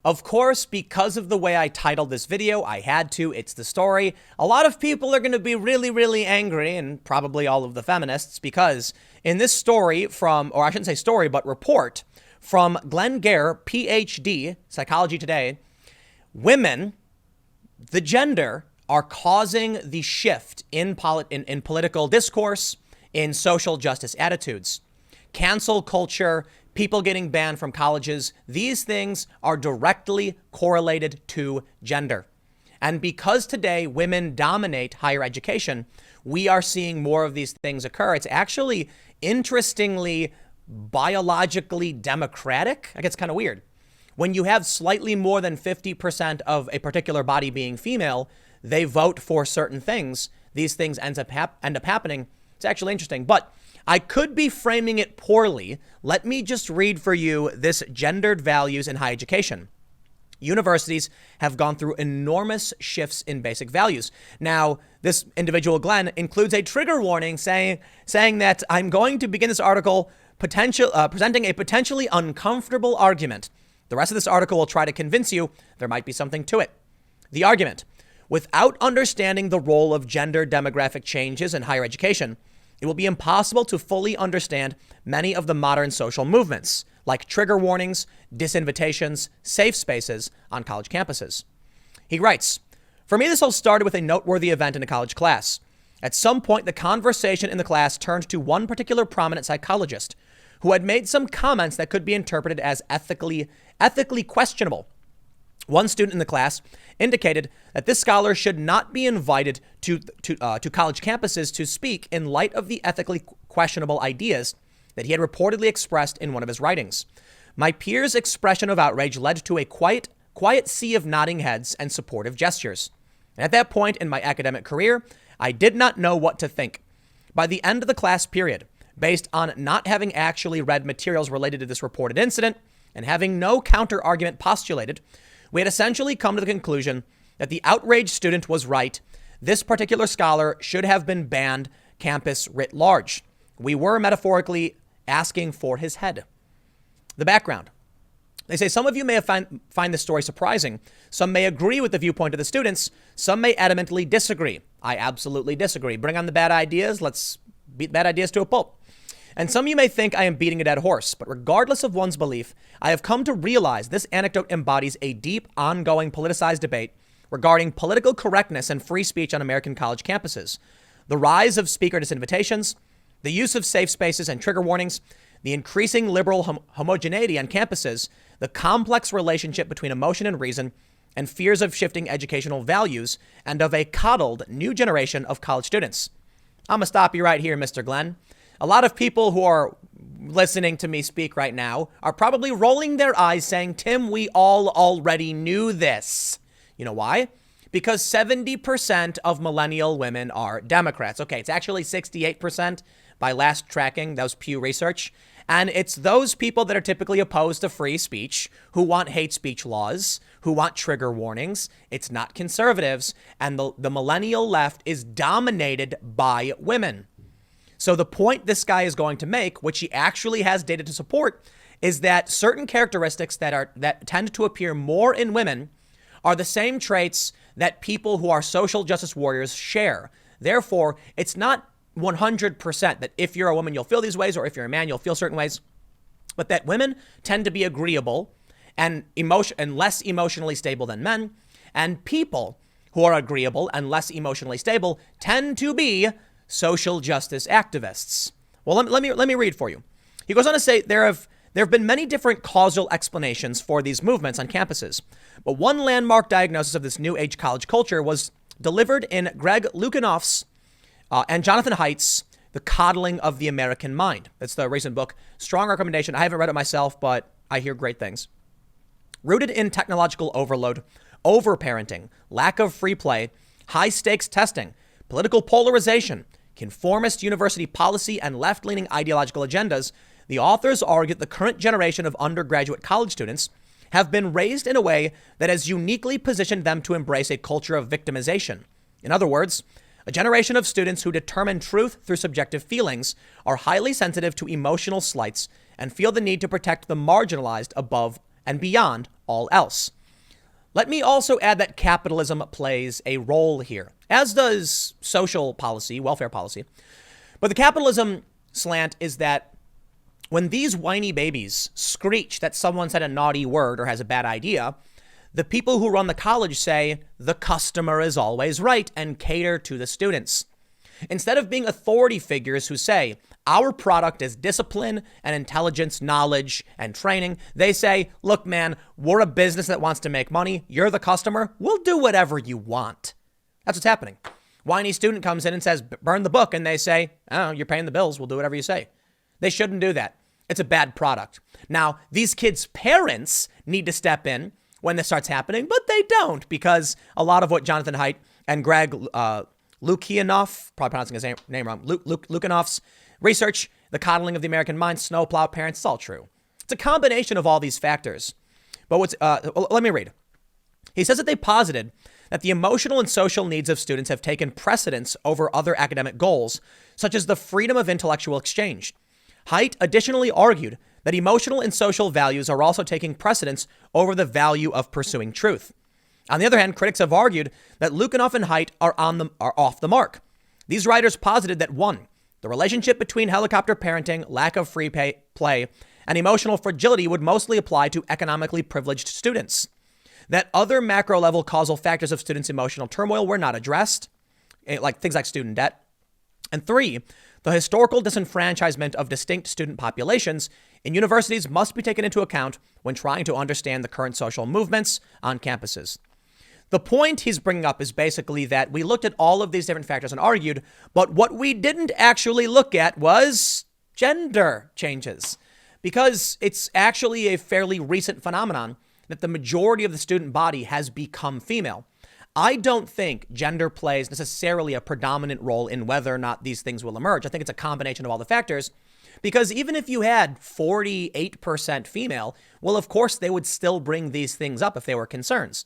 Of course, because of the way I titled this video, I had to. It's the story. A lot of people are going to be really, really angry, and probably all of the feminists, because in this story from, or I shouldn't say story, but report from Glenn Gare, PhD, Psychology Today, women, the gender, are causing the shift in political discourse, in social justice attitudes. Cancel culture, people getting banned from colleges, these things are directly correlated to gender. And because today women dominate higher education, we are seeing more of these things occur. It's actually interestingly biologically democratic. I guess it's kind of weird. When you have slightly more than 50% of a particular body being female, they vote for certain things. These things end up happening. It's actually interesting, but I could be framing it poorly. Let me just read for you this gendered values in higher education. Universities have gone through enormous shifts in basic values. Now, this individual, Glenn, includes a trigger warning saying that I'm going to begin this article presenting a potentially uncomfortable argument. The rest of this article will try to convince you there might be something to it. The argument: without understanding the role of gender demographic changes in higher education, it will be impossible to fully understand many of the modern social movements, like trigger warnings, disinvitations, safe spaces on college campuses. He writes, "For me, this all started with a noteworthy event in a college class. At some point, the conversation in the class turned to one particular prominent psychologist who had made some comments that could be interpreted as ethically questionable. One student in the class indicated that this scholar should not be invited to college campuses to speak in light of the ethically questionable ideas that he had reportedly expressed in one of his writings. My peer's expression of outrage led to a quiet sea of nodding heads and supportive gestures. And at that point in my academic career, I did not know what to think. By the end of the class period, based on not having actually read materials related to this reported incident and having no counter argument postulated, we had essentially come to the conclusion that the outraged student was right. This particular scholar should have been banned campus writ large. We were metaphorically asking for his head." The background. They say some of you may find this story surprising. Some may agree with the viewpoint of the students. Some may adamantly disagree. I absolutely disagree. Bring on the bad ideas. Let's beat bad ideas to a pulp. And some of you may think I am beating a dead horse, but regardless of one's belief, I have come to realize this anecdote embodies a deep, ongoing politicized debate regarding political correctness and free speech on American college campuses. The rise of speaker disinvitations, the use of safe spaces and trigger warnings, the increasing liberal homogeneity on campuses, the complex relationship between emotion and reason, and fears of shifting educational values and of a coddled new generation of college students. I'm going to stop you right here, Mr. Glenn. A lot of people who are listening to me speak right now are probably rolling their eyes saying, Tim, we all already knew this. You know why? Because 70% of millennial women are Democrats. Okay, it's actually 68% by last tracking. That was Pew Research. And it's those people that are typically opposed to free speech, who want hate speech laws, who want trigger warnings. It's not conservatives. And the millennial left is dominated by women. So the point this guy is going to make, which he actually has data to support, is that certain characteristics that tend to appear more in women are the same traits that people who are social justice warriors share. Therefore, it's not 100% that if you're a woman, you'll feel these ways, or if you're a man, you'll feel certain ways, but that women tend to be agreeable and less emotionally stable than men, and people who are agreeable and less emotionally stable tend to be social justice activists. Well, let me read for you. He goes on to say there have been many different causal explanations for these movements on campuses, but one landmark diagnosis of this new age college culture was delivered in Greg Lukianoff's and Jonathan Haidt's The Coddling of the American Mind. That's the recent book. Strong recommendation. I haven't read it myself, but I hear great things. Rooted in technological overload, overparenting, lack of free play, high stakes testing, political polarization, conformist university policy, and left-leaning ideological agendas, the authors argue that the current generation of undergraduate college students have been raised in a way that has uniquely positioned them to embrace a culture of victimization. In other words, a generation of students who determine truth through subjective feelings are highly sensitive to emotional slights and feel the need to protect the marginalized above and beyond all else. Let me also add that capitalism plays a role here, as does social policy, welfare policy. But the capitalism slant is that when these whiny babies screech that someone said a naughty word or has a bad idea, the people who run the college say the customer is always right and cater to the students. Instead of being authority figures who say, our product is discipline and intelligence, knowledge and training, they say, look, man, we're a business that wants to make money. You're the customer. We'll do whatever you want. That's what's happening. Whiny student comes in and says, burn the book. And they say, oh, you're paying the bills. We'll do whatever you say. They shouldn't do that. It's a bad product. Now, these kids' parents need to step in when this starts happening, but they don't, because a lot of what Jonathan Haidt and Greg Lukianoff, probably pronouncing his name wrong, Lukianoff's research, the coddling of the American mind, snowplow parents, it's all true. It's a combination of all these factors. But let me read. He says that they posited that the emotional and social needs of students have taken precedence over other academic goals, such as the freedom of intellectual exchange. Haidt additionally argued that emotional and social values are also taking precedence over the value of pursuing truth. On the other hand, critics have argued that Lukianoff and Haidt are off the mark. These writers posited that 1, the relationship between helicopter parenting, lack of free play, and emotional fragility would mostly apply to economically privileged students. That other macro level causal factors of students' emotional turmoil were not addressed, like things like student debt. And 3, the historical disenfranchisement of distinct student populations in universities must be taken into account when trying to understand the current social movements on campuses. The point he's bringing up is basically that we looked at all of these different factors and argued, but what we didn't actually look at was gender changes, because it's actually a fairly recent phenomenon that the majority of the student body has become female. I don't think gender plays necessarily a predominant role in whether or not these things will emerge. I think it's a combination of all the factors, because even if you had 48% female, well, of course, they would still bring these things up if they were concerns.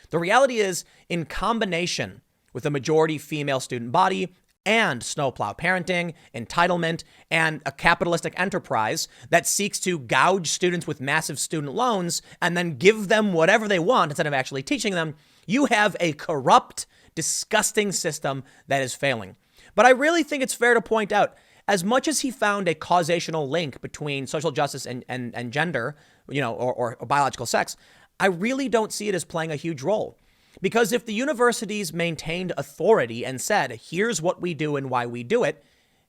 The reality is, in combination with the majority female student body and snowplow parenting, entitlement, and a capitalistic enterprise that seeks to gouge students with massive student loans and then give them whatever they want instead of actually teaching them, you have a corrupt, disgusting system that is failing. But I really think it's fair to point out, as much as he found a causational link between social justice and gender, or biological sex, I really don't see it as playing a huge role. Because if the universities maintained authority and said, here's what we do and why we do it,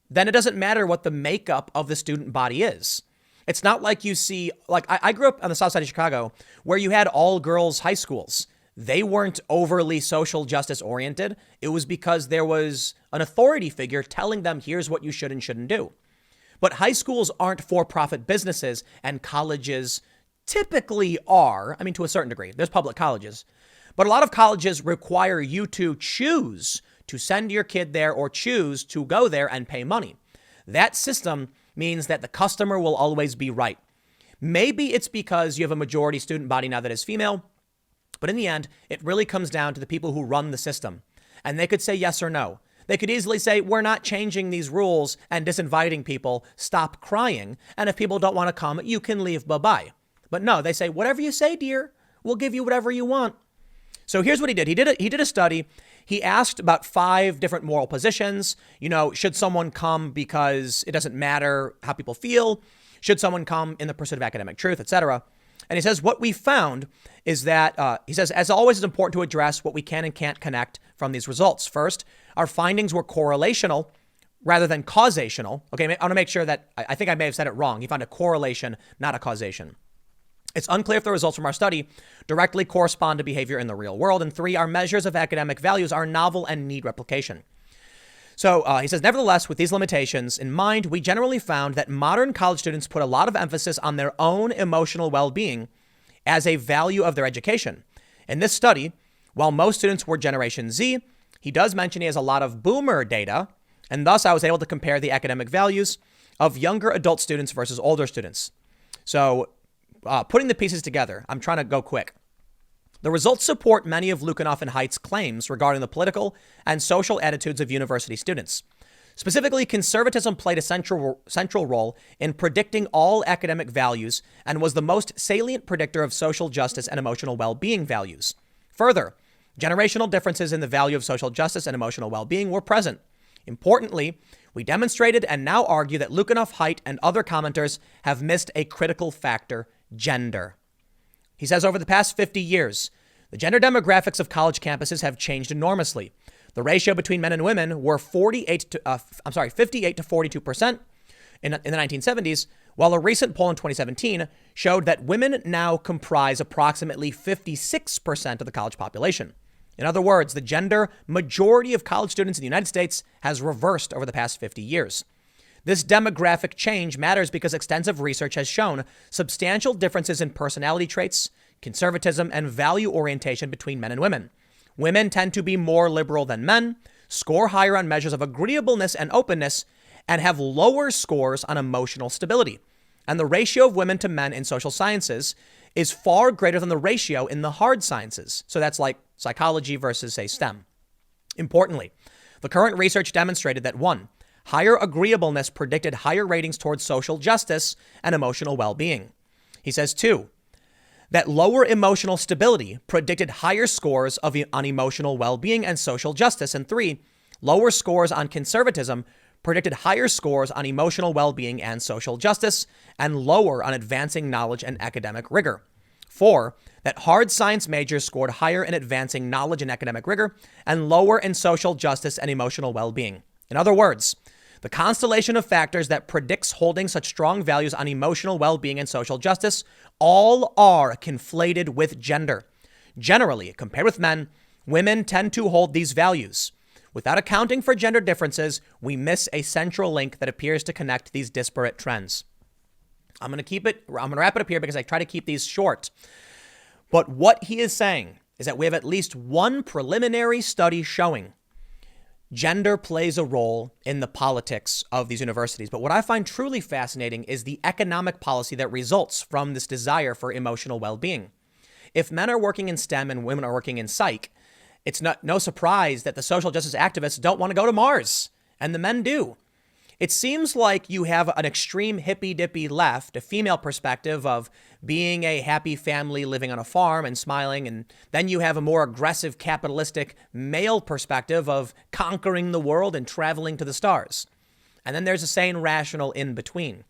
then it doesn't matter what the makeup of the student body is. It's not like you see, like I grew up on the south side of Chicago, where you had all girls high schools. They weren't overly social justice oriented. It was because there was an authority figure telling them, here's what you should and shouldn't do. But high schools aren't for-profit businesses, and colleges typically are. I mean, to a certain degree. There's public colleges. But a lot of colleges require you to choose to send your kid there or choose to go there and pay money. That system means that the customer will always be right. Maybe it's because you have a majority student body now that is female, but in the end, it really comes down to the people who run the system. And they could say yes or no. They could easily say, we're not changing these rules and disinviting people. Stop crying. And if people don't want to come, you can leave. Bye-bye. But no, they say, whatever you say, dear, we'll give you whatever you want. So here's what he did. He did a study. He asked about 5 different moral positions. Should someone come because it doesn't matter how people feel? Should someone come in the pursuit of academic truth, etc.? And he says, what we found is that, he says, as always, it's important to address what we can and can't connect from these results. First, our findings were correlational rather than causational. Okay, I want to make sure that, I think I may have said it wrong. He found a correlation, not a causation. It's unclear if the results from our study directly correspond to behavior in the real world. And 3, our measures of academic values are novel and need replication. So he says, nevertheless, with these limitations in mind, we generally found that modern college students put a lot of emphasis on their own emotional well-being as a value of their education. In this study, while most students were Generation Z, he does mention he has a lot of boomer data, and thus I was able to compare the academic values of younger adult students versus older students. So putting the pieces together, I'm trying to go quick. The results support many of Lukianoff and Haidt's claims regarding the political and social attitudes of university students. Specifically, conservatism played a central role in predicting all academic values and was the most salient predictor of social justice and emotional well-being values. Further, generational differences in the value of social justice and emotional well-being were present. Importantly, we demonstrated and now argue that Lukianoff, Haidt, and other commenters have missed a critical factor: gender. He says over the past 50 years, the gender demographics of college campuses have changed enormously. The ratio between men and women were 58 to 42% in the 1970s, while a recent poll in 2017 showed that women now comprise approximately 56% of the college population. In other words, the gender majority of college students in the United States has reversed over the past 50 years. This demographic change matters because extensive research has shown substantial differences in personality traits, conservatism, and value orientation between men and women. Women tend to be more liberal than men, score higher on measures of agreeableness and openness, and have lower scores on emotional stability. And the ratio of women to men in social sciences is far greater than the ratio in the hard sciences. So that's like psychology versus, say, STEM. Importantly, the current research demonstrated that 1, higher agreeableness predicted higher ratings towards social justice and emotional well-being. He says 2, that lower emotional stability predicted higher scores on emotional well-being and social justice. And 3, lower scores on conservatism predicted higher scores on emotional well-being and social justice, and lower on advancing knowledge and academic rigor. 4, that hard science majors scored higher in advancing knowledge and academic rigor, and lower in social justice and emotional well-being. In other words, the constellation of factors that predicts holding such strong values on emotional well-being and social justice all are conflated with gender. Generally, compared with men, women tend to hold these values. Without accounting for gender differences, we miss a central link that appears to connect these disparate trends. I'm going to wrap it up here because I try to keep these short. But what he is saying is that we have at least one preliminary study showing gender plays a role in the politics of these universities. But what I find truly fascinating is the economic policy that results from this desire for emotional well-being. If men are working in STEM and women are working in psych, it's no surprise that the social justice activists don't want to go to Mars, and the men do. It seems like you have an extreme hippy-dippy left, a female perspective of being a happy family living on a farm and smiling, and then you have a more aggressive capitalistic male perspective of conquering the world and traveling to the stars. And then there's a sane, rational in between.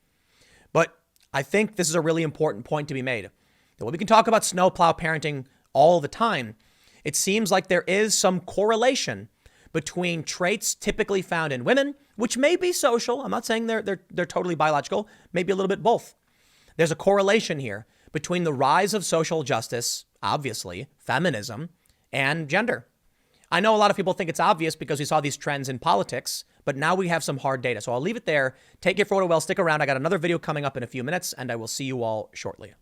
But I think this is a really important point to be made. That while we can talk about snowplow parenting all the time, it seems like there is some correlation between traits typically found in women, which may be social. I'm not saying they're totally biological, maybe a little bit both. There's a correlation here between the rise of social justice, obviously, feminism, and gender. I know a lot of people think it's obvious because we saw these trends in politics, but now we have some hard data. So I'll leave it there. Take it for what it will. Stick around. I got another video coming up in a few minutes, and I will see you all shortly.